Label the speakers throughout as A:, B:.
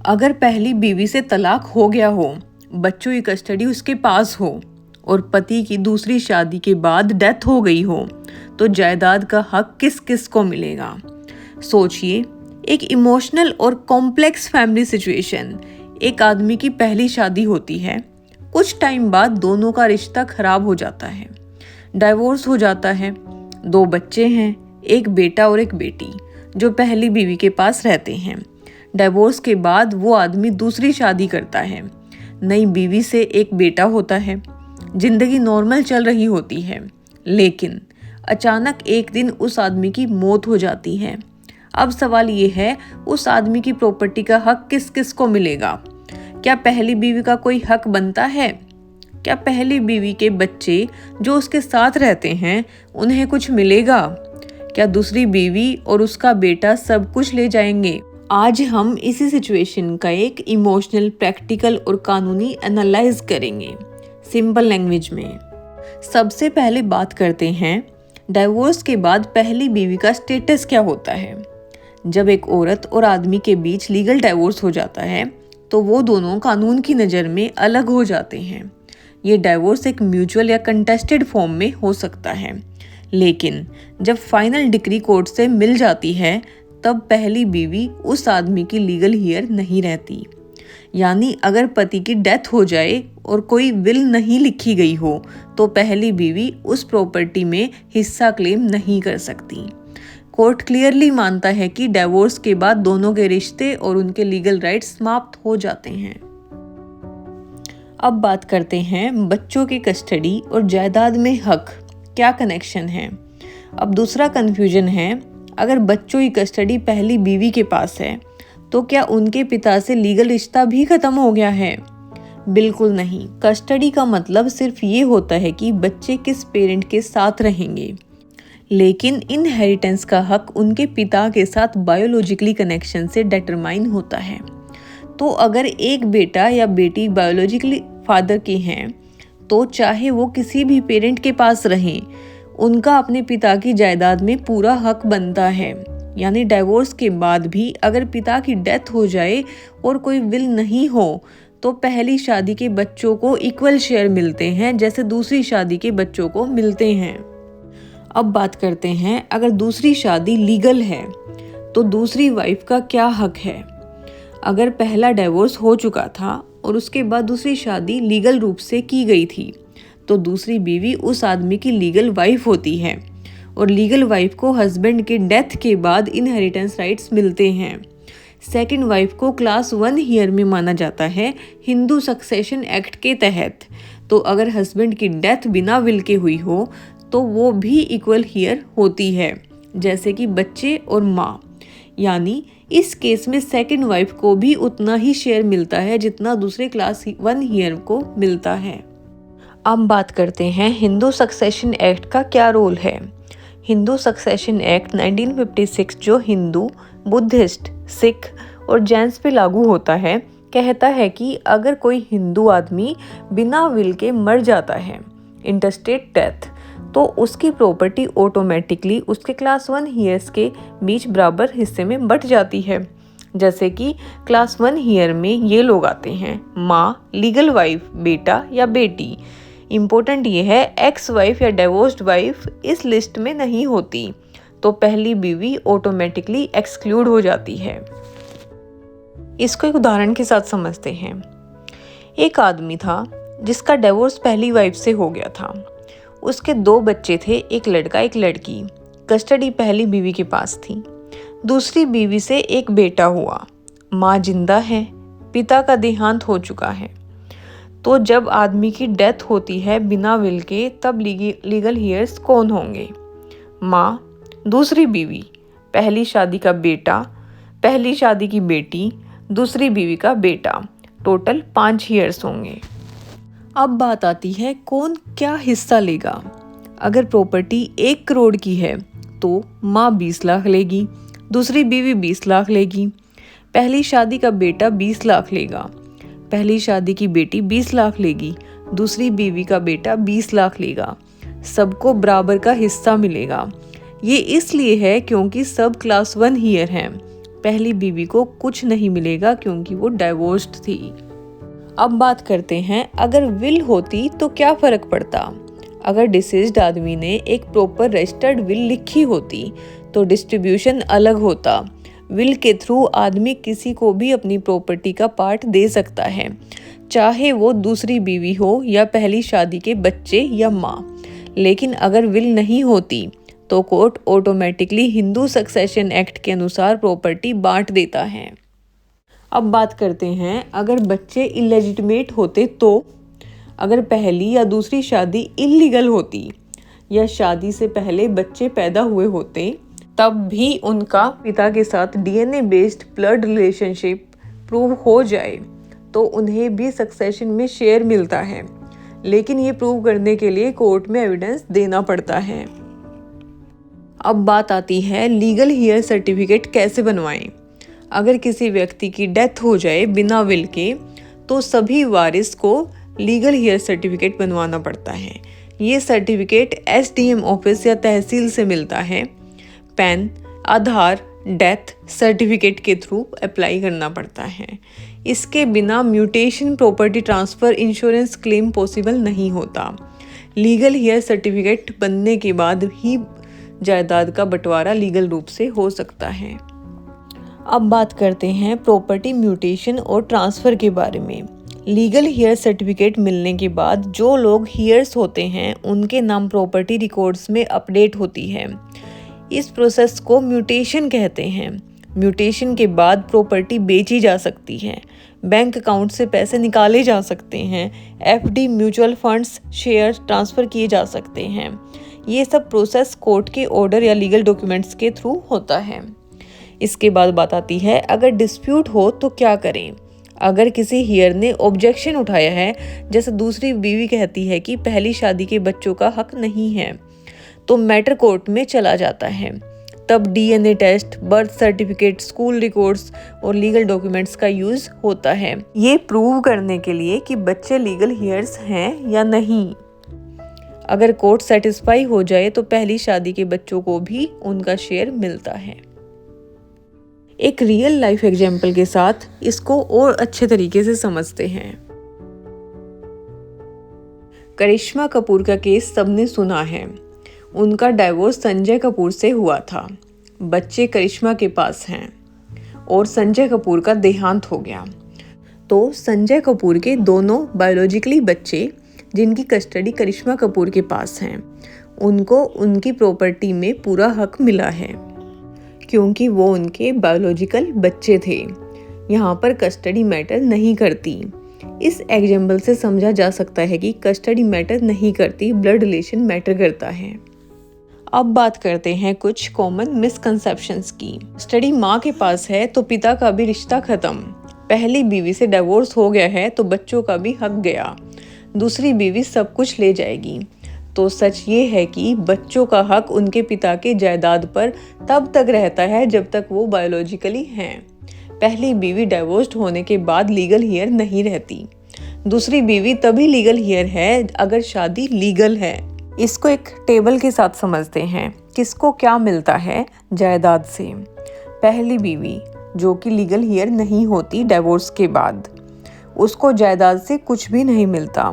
A: अगर पहली बीवी से तलाक हो गया हो, बच्चों की कस्टडी उसके पास हो और पति की दूसरी शादी के बाद डेथ हो गई हो, तो जायदाद का हक किस किस को मिलेगा? सोचिए, एक इमोशनल और कॉम्प्लेक्स फैमिली सिचुएशन। एक आदमी की पहली शादी होती है, कुछ टाइम बाद दोनों का रिश्ता खराब हो जाता है, डाइवोर्स हो जाता है, 2 बच्चे हैं, एक बेटा और एक बेटी जो पहली बीवी के पास रहते हैं। डाइवोर्स के बाद वो आदमी दूसरी शादी करता है, नई बीवी से एक बेटा होता है, जिंदगी नॉर्मल चल रही होती है, लेकिन अचानक एक दिन उस आदमी की मौत हो जाती है। अब सवाल ये है, उस आदमी की प्रॉपर्टी का हक किस किस को मिलेगा? क्या पहली बीवी का कोई हक बनता है? क्या पहली बीवी के बच्चे जो उसके साथ रहते हैं उन्हें कुछ मिलेगा? क्या दूसरी बीवी और उसका बेटा सब कुछ ले जाएंगे? आज हम इसी सिचुएशन का एक इमोशनल, प्रैक्टिकल और कानूनी एनालाइज करेंगे सिंपल लैंग्वेज में। सबसे पहले बात करते हैं डाइवोर्स के बाद पहली बीवी का स्टेटस क्या होता है। जब एक औरत और आदमी के बीच लीगल डाइवोर्स हो जाता है तो वो दोनों कानून की नज़र में अलग हो जाते हैं। ये डाइवोर्स एक म्यूचुअल या कंटेस्टेड फॉर्म में हो सकता है, लेकिन जब फाइनल डिक्री कोर्ट से मिल जाती है तब पहली बीवी उस आदमी की लीगल हियर नहीं रहती। यानी अगर पति की डेथ हो जाए और कोई विल नहीं लिखी गई हो तो पहली बीवी उस प्रॉपर्टी में हिस्सा क्लेम नहीं कर सकती। कोर्ट क्लियरली मानता है कि डाइवोर्स के बाद दोनों के रिश्ते और उनके लीगल राइट्स समाप्त हो जाते हैं। अब बात करते हैं बच्चों की कस्टडी और जायदाद में हक, क्या कनेक्शन है। अब दूसरा कन्फ्यूजन है, अगर बच्चों की कस्टडी पहली बीवी के पास है तो क्या उनके पिता से लीगल रिश्ता भी खत्म हो गया है? बिल्कुल नहीं। कस्टडी का मतलब सिर्फ ये होता है कि बच्चे किस पेरेंट के साथ रहेंगे, लेकिन इनहेरिटेंस का हक उनके पिता के साथ बायोलॉजिकली कनेक्शन से डिटरमाइन होता है। तो अगर एक बेटा या बेटी बायोलॉजिकली फादर के हैं तो चाहे वो किसी भी पेरेंट के पास रहें, उनका अपने पिता की जायदाद में पूरा हक बनता है। यानी डाइवोर्स के बाद भी अगर पिता की डेथ हो जाए और कोई विल नहीं हो तो पहली शादी के बच्चों को इक्वल शेयर मिलते हैं जैसे दूसरी शादी के बच्चों को मिलते हैं। अब बात करते हैं, अगर दूसरी शादी लीगल है तो दूसरी वाइफ का क्या हक है। अगर पहला डाइवोर्स हो चुका था और उसके बाद दूसरी शादी लीगल रूप से की गई थी तो दूसरी बीवी उस आदमी की लीगल वाइफ होती है और लीगल वाइफ को हस्बैंड के डेथ के बाद इनहेरिटेंस राइट्स मिलते हैं। सेकंड वाइफ को क्लास 1 हीयर में माना जाता है हिंदू सक्सेशन एक्ट के तहत। तो अगर हस्बैंड की डेथ बिना विल के हुई हो तो वो भी इक्वल हीयर होती है, जैसे कि बच्चे और माँ। यानी इस केस में सेकंड वाइफ को भी उतना ही शेयर मिलता है जितना दूसरे क्लास 1 हीयर को मिलता है। अब बात करते हैं हिंदू सक्सेशन एक्ट का क्या रोल है। हिंदू सक्सेशन एक्ट 1956 जो हिंदू, बुद्धिस्ट, सिख और जैन्स पे लागू होता है, कहता है कि अगर कोई हिंदू आदमी बिना विल के मर जाता है, इंटरस्टेट डेथ, तो उसकी प्रॉपर्टी ऑटोमेटिकली उसके क्लास 1 हीयर्स के बीच बराबर हिस्से में बंट जाती है। जैसे कि क्लास 1 हीयर में ये लोग आते हैं, माँ, लीगल वाइफ, बेटा या बेटी। इम्पोर्टेंट ये है, एक्स वाइफ या डिवोर्स्ड वाइफ इस लिस्ट में नहीं होती, तो पहली बीवी ऑटोमेटिकली एक्सक्लूड हो जाती है। इसको एक उदाहरण के साथ समझते हैं। एक आदमी था जिसका डिवोर्स पहली वाइफ से हो गया था। उसके 2 बच्चे थे, एक लड़का एक लड़की। कस्टडी पहली बीवी के पास थी। दूसरी बीवी से एक बेटा हुआ। माँ जिंदा है, पिता का देहांत हो चुका है। तो जब आदमी की डेथ होती है बिना विल के, तब लीगल हीयर्स कौन होंगे? माँ, दूसरी बीवी, पहली शादी का बेटा, पहली शादी की बेटी, दूसरी बीवी का बेटा। टोटल 5 हीयर्स होंगे। अब बात आती है कौन क्या हिस्सा लेगा। अगर प्रॉपर्टी 1 करोड़ की है तो माँ 20 लाख लेगी, दूसरी बीवी 20 लाख लेगी, पहली शादी का बेटा 20 लाख लेगा, पहली शादी की बेटी 20 लाख लेगी, दूसरी बीवी का बेटा 20 लाख लेगा। सबको बराबर का हिस्सा मिलेगा। ये इसलिए है क्योंकि सब क्लास 1 हीयर हैं। पहली बीवी को कुछ नहीं मिलेगा क्योंकि वो डाइवोर्स्ड थी। अब बात करते हैं, अगर विल होती तो क्या फ़र्क पड़ता। अगर डिसीज्ड आदमी ने एक प्रॉपर रजिस्टर्ड विल लिखी होती तो डिस्ट्रीब्यूशन अलग होता। विल के थ्रू आदमी किसी को भी अपनी प्रॉपर्टी का पार्ट दे सकता है, चाहे वो दूसरी बीवी हो या पहली शादी के बच्चे या माँ। लेकिन अगर विल नहीं होती तो court automatically Hindu succession act के अनुसार प्रॉपर्टी बांट देता है। अब बात करते हैं, अगर बच्चे इलेजिटिमेट होते तो। अगर पहली या दूसरी शादी इलीगल होती या शादी से पहले बच्चे पैदा हुए होते, तब भी उनका पिता के साथ DNA based blood relationship prove हो जाए तो उन्हें भी सक्सेशन में शेयर मिलता है। लेकिन ये प्रूव करने के लिए कोर्ट में एविडेंस देना पड़ता है। अब बात आती है, लीगल हेयर सर्टिफिकेट कैसे बनवाएं। अगर किसी व्यक्ति की डेथ हो जाए बिना विल के तो सभी वारिस को लीगल हेयर सर्टिफिकेट बनवाना पड़ता है। ये सर्टिफिकेट एसडीएम ऑफिस या तहसील से मिलता है। पैन, आधार, डेथ सर्टिफिकेट के थ्रू अप्लाई करना पड़ता है। इसके बिना mutation, property transfer, insurance claim possible नहीं होता। लीगल हेयर सर्टिफिकेट बनने के बाद ही जायदाद का बंटवारा लीगल रूप से हो सकता है। अब बात करते हैं प्रॉपर्टी म्यूटेशन और ट्रांसफ़र के बारे में। लीगल हेयर सर्टिफिकेट मिलने के बाद जो लोग हेयर्स होते हैं उनके नाम प्रॉपर्टी रिकॉर्ड्स में अपडेट होती है। इस प्रोसेस को म्यूटेशन कहते हैं। म्यूटेशन के बाद प्रॉपर्टी बेची जा सकती है, बैंक अकाउंट से पैसे निकाले जा सकते हैं, FD, mutual funds, share transfer किए जा सकते हैं। ये सब प्रोसेस कोर्ट के ऑर्डर या लीगल डॉक्यूमेंट्स के थ्रू होता है। इसके बाद बात आती है, अगर डिस्प्यूट हो तो क्या करें। अगर किसी हेयर ने ऑब्जेक्शन उठाया है, जैसे दूसरी बीवी कहती है कि पहली शादी के बच्चों का हक नहीं है, तो मैटर कोर्ट में चला जाता है। तब DNA test, birth certificate, school records और लीगल डॉक्यूमेंट्स का यूज़ होता है, ये प्रूव करने के लिए कि बच्चे लीगल हेयर्स हैं या नहीं। अगर कोर्ट सेटिस्फाई हो जाए तो पहली शादी के बच्चों को भी उनका शेयर मिलता है। एक रियल लाइफ एग्जाम्पल के साथ इसको और अच्छे तरीके से समझते हैं। करिश्मा कपूर का केस सबने सुना है। उनका डाइवोर्स संजय कपूर से हुआ था। बच्चे करिश्मा के पास हैं और संजय कपूर का देहांत हो गया। तो संजय कपूर के दोनों बायोलॉजिकली बच्चे जिनकी कस्टडी करिश्मा कपूर के पास हैं, उनको उनकी प्रॉपर्टी में पूरा हक मिला है क्योंकि वो उनके बायोलॉजिकल बच्चे थे। यहाँ पर कस्टडी मैटर नहीं करती। इस एग्जाम्पल से समझा जा सकता है कि कस्टडी मैटर नहीं करती, ब्लड रिलेशन मैटर करता है। अब बात करते हैं कुछ कॉमन मिसकंसेप्शंस की। कस्टडी माँ के पास है तो पिता का भी रिश्ता खत्म। पहली बीवी से डिवोर्स हो गया है तो बच्चों का भी हक गया। दूसरी बीवी सब कुछ ले जाएगी। तो सच ये है कि बच्चों का हक उनके पिता के जायदाद पर तब तक रहता है जब तक वो बायोलॉजिकली हैं। पहली बीवी डाइवोर्स्ड होने के बाद लीगल हेयर नहीं रहती। दूसरी बीवी तभी लीगल हेयर है अगर शादी लीगल है। इसको एक टेबल के साथ समझते हैं, किसको क्या मिलता है जायदाद से। पहली बीवी जो कि लीगल हेयर नहीं होती डिवोर्स के बाद, उसको जायदाद से कुछ भी नहीं मिलता।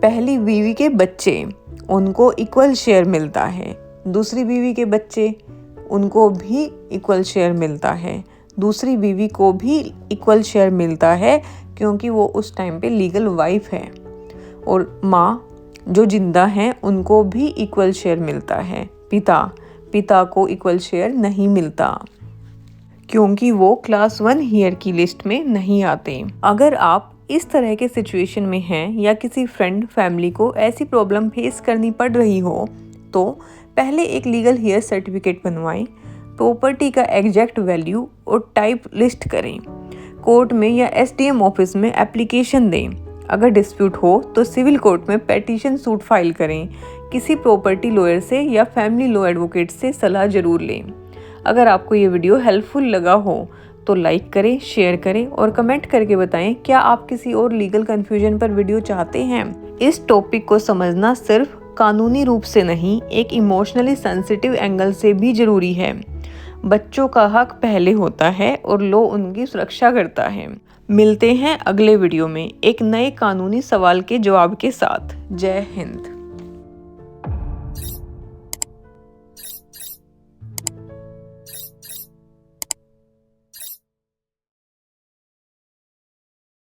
A: पहली बीवी के बच्चे, उनको इक्वल शेयर मिलता है। दूसरी बीवी के बच्चे, उनको भी इक्वल शेयर मिलता है। दूसरी बीवी को भी इक्वल शेयर मिलता है क्योंकि वो उस टाइम पे लीगल वाइफ है। और माँ जो जिंदा हैं उनको भी इक्वल शेयर मिलता है। पिता को इक्वल शेयर नहीं मिलता क्योंकि वो क्लास 1 हेयर की लिस्ट में नहीं आते। अगर आप इस तरह के सिचुएशन में हैं या किसी फ्रेंड फैमिली को ऐसी प्रॉब्लम फेस करनी पड़ रही हो तो पहले एक लीगल हेयर सर्टिफिकेट बनवाएं, प्रॉपर्टी का एग्जैक्ट वैल्यू और टाइप लिस्ट करें, कोर्ट में या एसडीएम ऑफिस में एप्लीकेशन दें। अगर डिस्प्यूट हो तो सिविल कोर्ट में पेटिशन सूट फाइल करें। किसी प्रॉपर्टी लॉयर से या फैमिली लॉ एडवोकेट से सलाह जरूर लें। अगर आपको ये वीडियो हेल्पफुल लगा हो तो लाइक करें, शेयर करें और कमेंट करके बताएं क्या आप किसी और लीगल कन्फ्यूजन पर वीडियो चाहते हैं। इस टॉपिक को समझना सिर्फ कानूनी रूप से नहीं, एक इमोशनली सेंसिटिव एंगल से भी जरूरी है। बच्चों का हक पहले होता है और लॉ उनकी सुरक्षा करता है। मिलते हैं अगले वीडियो में एक नए कानूनी सवाल के जवाब के साथ। जय हिंद।